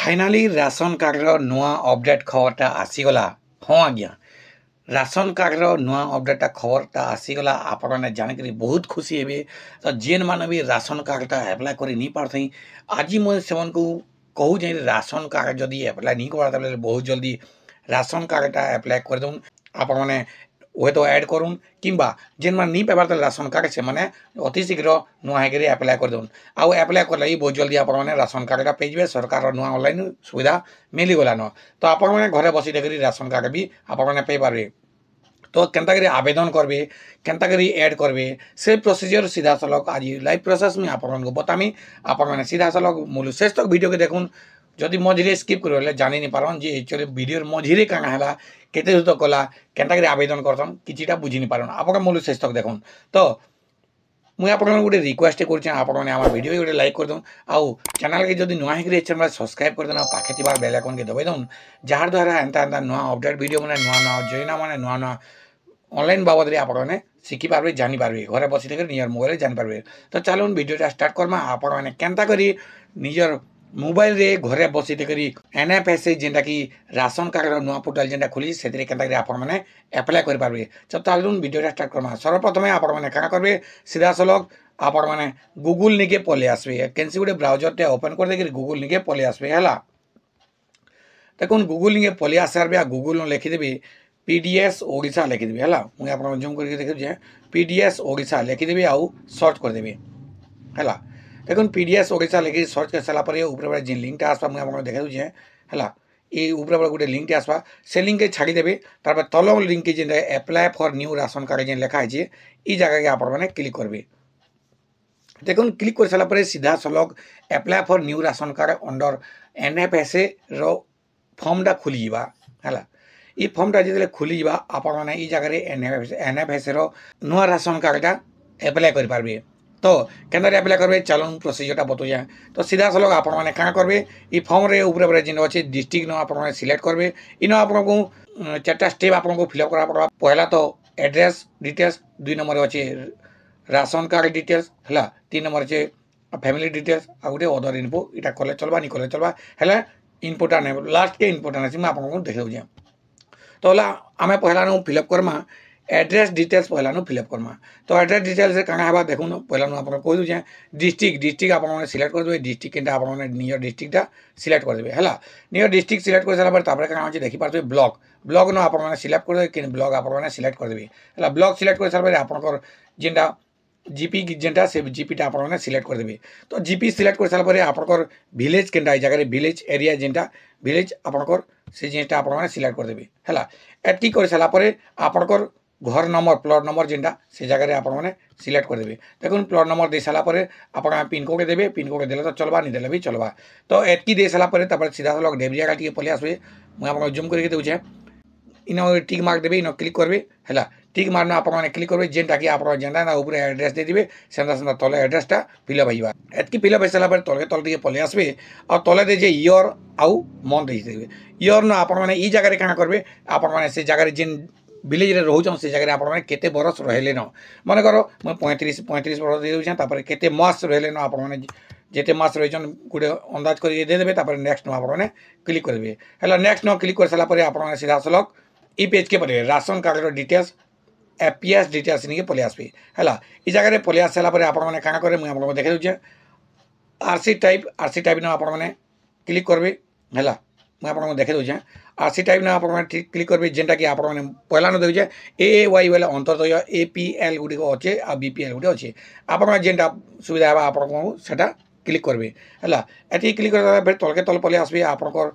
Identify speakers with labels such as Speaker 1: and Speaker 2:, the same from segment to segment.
Speaker 1: Finally ration कार्डर नुआ update खबरटा आसीगला। हाँ आज्ञा, राशन कार्डर नुआ अपडेट खबरटा आसीगला। आपण मैंने जानिक बहुत खुशी हे। तो जेन मान भी राशन कार्डटा एप्लाय कर नहीं पारथी, आज मुझे से कहूँ जे राशन कार्ड जदि एप्लाय नहीं कर बहुत जल्दी राशन कार्डटा एप्लाय कर दून। आपण मैंने वे तो ऐड करूँ किंबा जेन मान नहीं पाइबार राशन कार्ड से मैंने अति शीघ्र नुआ होकर एप्लाय कर दून। आउ एप्लाय कले बहुत जल्दी आप राशन कार्डटा पाइबे। सरकार नुआ ऑनलाइन सुविधा मिलीगलान। तो आपण मैंने घरे बसी देखिए राशन कार्ड भी आपने पाइबारे। तो केनता करी आवेदन करबे, केनता करी ऐड करबे, से प्रोसीजर सीधा सलग आज लाइव प्रोसेस में आपण को बतामी। आपण मैंने सीधा सलग मूल शेष तक वीडियो के देखुन। जदि मझे स्किप कर जानी नहीं पारन जे एक्चुअली वीडियो मझे काना है केते दूर तक गला केनता करी आवेदन करसन किछिटा बुझी नहीं पारन। आपण मूल शेष तक देखुन। तो मुझे आप गोटे रिक्वेस्ट कर वीडियो गोटे लाइक कर दूँ। आउ चैनल के जब नुआ होकर चैनल सब्सक्राइब कर देना, पाखे थी बेल आइकन के दबाई दूँ जार द्वारा एंता एंता नुआ अपडेट वीडियो मैंने नुआ नुआ जोइना मैंने नुआ नुआ ऑनलाइन बाबद में आपने शिखी पारे जानी पारे घरे बसी देकर निजर मोबाइल जानी पारे। तो चलो वीडियो स्टार्ट करमा। आपण मैंने केनता करी निजर मोबाइल रे घरे बसी देकर NFSA जेनटा कि राशन कार्ड नुआ पोर्टाल जेनटा खुली से केनता आपण मैंने एप्लाय कर पारे। तो चलो वीडियो स्टार्ट करमा। सर्वप्रथम आपण मैंने क्या करेंगे सीधा सलग आपण मैंने गूगल निके पलि आसबे। कैंसी गोटे ब्राउजर ओपन कर देकर गूगल निके पलि आसबे है। देखो गूगल निके पलि आसार गूगल लिखिदेवी PDS ओडिशा लिखिदेवी है। मुझे आप जूम करके देखिए PDS ओडिशा लिखिदेवी आउ सर्च करदेवी है। देखो PDS ओडिशा लिखि सर्च कर सारापर ऊपर जिन लिंकटा आसपा मुझे आपको देखा दूचे है। ये ऊपर गोटे लिंक आसपा से लिंक छाड़देवे। तार तल लिंक जेन apply for new ration card जेन लिखाई ये जगह के आपने क्लिक करेंगे। देखो क्लिक कर सारापर सीधा सलग apply for new ration card under NFSA रो फॉर्मटा खुली है। ये फॉर्मटा जो खुली आपने ये जगह NFSA रो नुआ राशन कार्डटा एप्लाय कर पारे। तो केंद्र एप्लाय करेंगे चलो प्रोसीजरटा बतौजा। तो सीधा सलग आपने क्या करेंगे ये फॉर्म रे ऊपर जेन अच्छे डिस्ट्रिक्ट आपने सिलेक्ट करेंगे। इन आपको 4टा स्टेप आपको फिलअप करा पड़ा। पहला तो एड्रेस डिटेल्स, 2 नंबर अच्छे राशन कार्ड डिटेल्स है, 3 नंबर अच्छे फैमिली डिटेल्स आ गोटे अदर इनफो। यहाँ कले चलवा नहीं कले चलवा है। इनपुटा नहीं लास्ट के इनपुटा नहीं आपको देखे दूचे। तो आम पहला फिलअप करमा एड्रेस डिटेल्स पहला फिलअप करमा। तो एड्रेस डिटेल्स क्या है देखो पहला आपको कह दूचे डिस्ट्रिक्ट आपने सिलेक्ट करदे। डिस्ट्रिक्ट के आपने निजर डिस्ट्रिक्टा सिलेक्ट करदे है। निजर डिस्ट्रिक्ट सिलेक्ट कर सारापर क्या अच्छे देखिपे ब्लॉक ब्लॉक न आपने सिलेक्ट करदे कि ब्लॉक आपने सिलेक्ट करदे है। ब्लॉक सिलेक्ट कर सारापर आप जेनटा जीपी जेनटा से जीपीटा आपने सिलेक्ट करदे। तो जीपी सिलेक्ट कर सारापर आप विलेज के जगह विलेज एरिया जेनटा विलेज आपंकर से जिनटा आपने सिलेक्ट करदे है। एटकी कर सारापर आपंकर घर नंबर प्लॉट नंबर जेनटा से जगह आपने सिलेक्ट करदे। देखो प्लॉट नंबर दे सारापर आप पिनकोड देवे। पिनकोड देले तो चलवा नहीं देले भी चलवा। तो एटकी दे सारापर सीधा सलग डेब जगह टी पलि आसबे। मुझे आपको जूम करके दूचे इन टिक मार्क देवे। इन क्लिक करेंगे है। टिक मार्क आपने क्लिक करेंगे जेनटा कि आप जेनटा ऊपर एड्रेस दे देवे सेंता सेंता तले एड्रेसटा फिलअप हो एटकी फिलअप हो सारापर तले तल टे पलि आसबे। और तले दे इयर आउ मंथ देदेवे। इयर न आपने ये जगह क्या करेंगे आपने से जगह जेन विलेज रे रोचन से जगह आपने केते बरस रहे न मन कर मुझे 35 बरस दे दूँ। केते मास रहे न आपने जिते मास रही गोटे अंदाज कर देदेवे। नेक्स्ट आपने क्लिक करेंगे है। नेक्स्ट न क्लिक कर सारापर आपने सीधा सलग ये पेज के पड़े ration card details FPS details नहीं पलि आसबे है। ये जगह पलि आस सारापर आपने क्या करेंगे मुझे आपको देखे दूचे RC टाइप न आपने क्लिक करेंगे है। मुझे आपको देखे दूचे RC टाइप न आपने क्लिक करेंगे जेनटा कि आपने पहला न देचे AAY बोले अंतर्दय APL गुड़िक अच्छे आ BPL गोटे अच्छे आप जेनटा सुविधा है आपको सेटा क्लिक करेंगे है। ये क्लिक कर तलके तल पलि आसबे आपंकर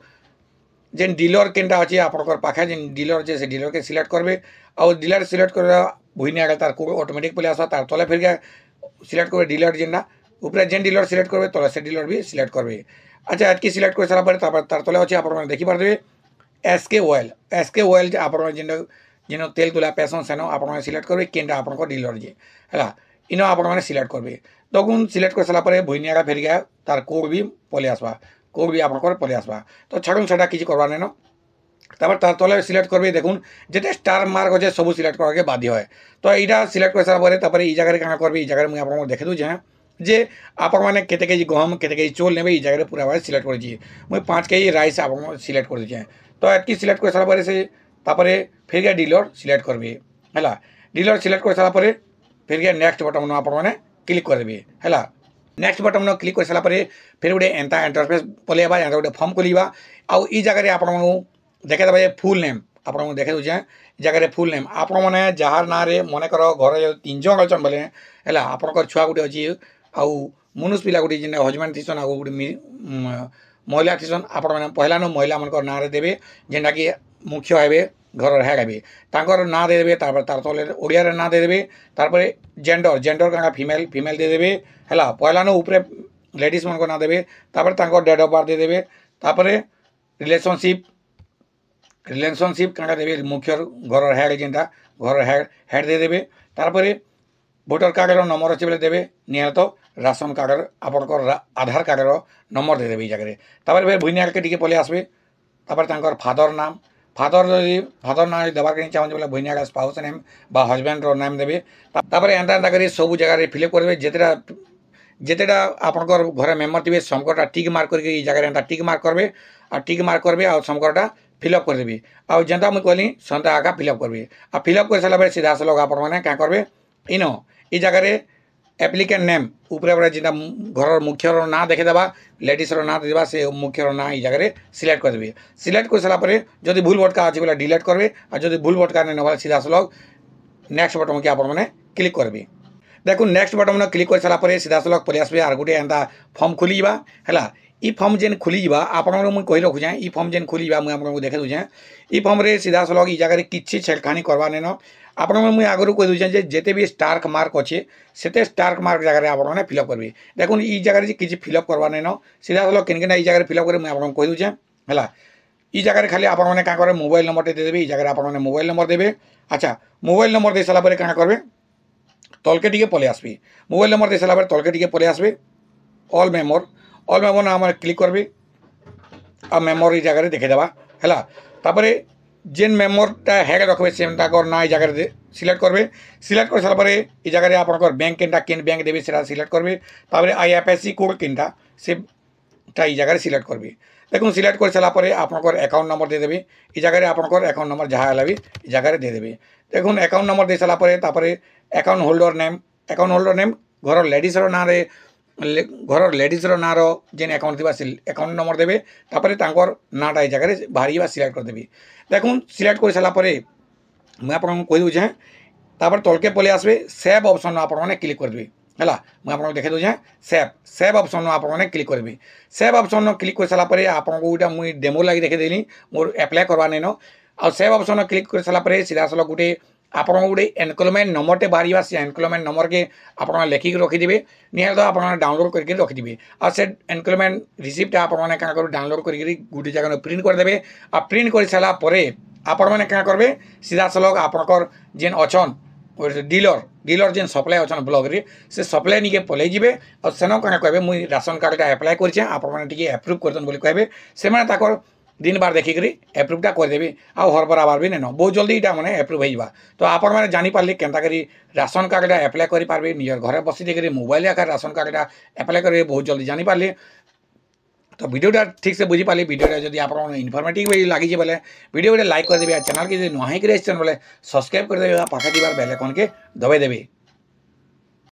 Speaker 1: जेन डीलर केनटा अच्छे आपंकर पाखे जेन डीलर अच्छे से डीलर के सिलेक्ट करेंगे। और डीलर सिलेक्ट कर भूई नहीं आगे तार कोड ऑटोमेटिक पलि आसा तार तले फिर सिलेक्ट करेंगे डीलर जेनटा ऊपर जेन डीलर सिलेक्ट करेंगे तले से डीलर भी सिलेक्ट करेंगे। अच्छा एटकी सिलेक्ट कर सारापर तार तले अच्छे आप देखिपारे SK ऑयल आप जेन तेल तुला पैसन सेन आपने सिलेक्ट करेंगे केनटा आपंकर डीलर जे है। इन आपने सिलेक्ट करेंगे। तक सिलेक्ट कर सारापर भूई नहीं आगे फिर गया तार कोड भी पलि आसवा कोड भी आपंकर पलि आसवा। तो छाड़ून से किसी करवा नहीं तार तले सिलेक्ट करेंगे। देखो जिते स्टार मार्क अच्छे सब सिलेक्ट करके बाध्य है। तो यहाँ सिलेक्ट कर सारापर ये जगह क्या करेंगे ये जगह मुझे आपको देखे दूचे जे आपण मैंने केते केजी गहम केते केजी चोल नेबे ई जगह पूरा भाई सिलेक्ट कर दिए मुई 5 केजी राइस आपण सिलेक्ट कर दिए तो एतकी सिलेक्ट कर सारा पर से तापरे फिर गया डीलर सिलेक्ट करबे हैला डीलर सिलेक्ट कर सारा पर फिर गया नेक्स्ट बटन न आपण मैंने क्लिक करबे हैला नेक्स्ट बटन न क्लिक कर सारा पर फिर गोटे एंता इंटरफेस पलेबा एंता गोटे फॉर्म खोलिबा आउ ई जगह रे आपण देखे दबा फुल नेम आपण देखे दूचे जगह फुल नेम आपण मैंने जहार ना रे मन कर घर 3 जन अच्छा बोले है आपंकर छुआ गोटे अच्छी आउ मनुष्य पिला गोटे जेन हजबैंड थीसन आ गोटे महिला थीसन आपण मैंने पहला न महिला मन ना देवे जेनटा कि मुख्य हे घर हेड हे तांकर ना देदेवे तार तले ओडिया रे ना देदेवे तारपर जेंडर जेंडर का फीमेल फीमेल देदेवे है पहला न ऊपर लेडीज मन को ना देवे तापर तांकर डेट ऑफ बर्थ देदेवे तापर रिलेशनशिप रिलेशनशिप क्या देवे मुख्य घर हेड जेनटा घर हेड देदेवे तारपर भोटर कार्ड नंबर अच्छे देवे निहत राशन कार्ड आपंकर आधार कार्ड नंबर देदेवे जगह तापर फिर भुइनिया के पलि आसबे तापर तांकर फादर नाम फादर फादर ना देवार के चाहते बोले भुइनिया स्पाउस नेम बा हजबैंड नाम देवे तापर एंता एंता कर सब जगह फिलअप करेंगे जितेटा जितेटा आपंकर घर मेम्बर थे समकटा टिक मार्क करके जगह एंता टिक मार्क करेंगे आ टिक मार्क करेंगे आ समकटा फिलअप करदेवी आ जेनता मुझे कहली सन्ता आका फिलअप करेंगे आ फिलअप कर सारा सीधा सल आपने क्या करेंगे इन ई जगह एप्लिकेंट नेम ऊपर जेटा घर मुख्यर ना देखेदेवा लेडीज ना देवा से मुख्यर ना ई जगह सिलेक्ट करदेवे सिलेक्ट कर सारापर जब भूल भटका अच्छे बोले डिलीट करेंगे और जब भूल भटका नहीं ना सीधा सल नेक्स्ट बटन के आपने क्लिक करेंगे देखो नेक्स्ट बटन क्लिक कर सारापर सीधा सल पलि आसबे आर गोटे एंता फॉर्म खोलिजा है ई फॉर्म जेन खोलिजा आपन मुझे कही रखुचे ई फॉर्म जेन खोलिजा मुझे आपको देखे दूचे ई फॉर्म रे सीधा सल ई जगह किसी छेड़खानी करवा नहीं न आपण मुझे आगु कही दूचे जिते भी स्टार्क मार्क अच्छे से स्टार्क मार्क जगह आपने फिलअप करेंगे देखो ई जगह किसी फिलअप करवा नहीं न सीधा सल किनकिना ई जगह फिलअप कर मुझे आपको कही दूचे है ई जगह खाली आपने क्या करेंगे मोबाइल नंबर देदेवे ई जगह आपने मोबाइल नंबर देवे अच्छा मोबाइल नंबर दे सारापर क्या करेंगे तलके टी पलि आसबे मोबाइल नंबर दे सारापर तलके टी पलि आसबे ऑल मेमोर ना आम क्लिक करबे आ मेमोर ई जगह देखेदेवा है तापर जेन मेमोरटा हेड रखबे से ना ई जगह सिलेक्ट करबे सिलेक्ट कर सारापर ई जगह आपंकर बैंक केनटा केन बैंक देवे से सिलेक्ट करबे तापर IFSC कोड केनटा से ई जगह सिलेक्ट करबे देखो सिलेक्ट कर सारापर आपंकर अकाउंट नंबर देदेवे ई जगह आपंकर अकाउंट नंबर जहाँ है भी ई जगह देदेवे देखो अकाउंट नंबर दे सारापर तापर अकाउंट होल्डर नेम घर लेडीज ना रे घर लेडीज ना जेन अकाउंट थी से अकाउंट नंबर देवे तापर तांकर नाटा जगह बाहर सिलेक्ट करदेवी देखो सिलेक्ट कर सारापर मुझे आपको कही दूचे तापर तलके पलि आसबे सेव ऑप्शन आपने क्लिक करदेवी है मुझे आपको देखे दूचे सेव ऑप्शन आपने क्लिक करेंगे सेव ऑप्शन क्लिक कर सारापर आपको गोटा मुझे डेमो लगी देखेदेली मोर एप्लाय करवा नहीं न आ सेव ऑप्शन क्लिक कर सारापर सीधा सल गोटे आप गोटे एनकलमेंट नंबरटे बाहर से एनकलमेंट नंबर के आप लिखिक रखिदे निहत आप डाउनलोड करके रखिदे आ से एनकलमेंट रिसिप्ट आपने क्या कर डाउनलोड करके गोटे जगह प्रिंट करदे आ प्रिंट कर सारापर आपने क्या करेंगे सीधा सलग आपंकर जेन अच्छन डीलर जेन सप्लाई अच्छन ब्लॉक रे से सप्लाई निके पलि जाए और सेन क्या कहे मुझे राशन कार्डटा एप्लाय करछे आपने एप्रुव करदन बोली कहे से दिन बार देखिक एप्रुवटा करदेवे आउ हरबराबार भी नहीं बहुत जल्दी यहाँ मैंने एप्रुव हो तो आप जानीपारे केन्ता करी राशन कार्डटा एप्लाय करेंगे निजर घरे बसी देकर मोबाइल आकार राशन कार्डटा एप्लाय करेंगे बहुत जल्दी जानीपारे तो वीडियोटा ठीक से बुझी पाली वीडियोटा जब आप इनफर्मेटिव लगी बोले वीडियो लाइक कर देवे चैनल के नुआ ही बोले सब्सक्राइब कर देवे पाखे बेल आइकन के दबाई देवे।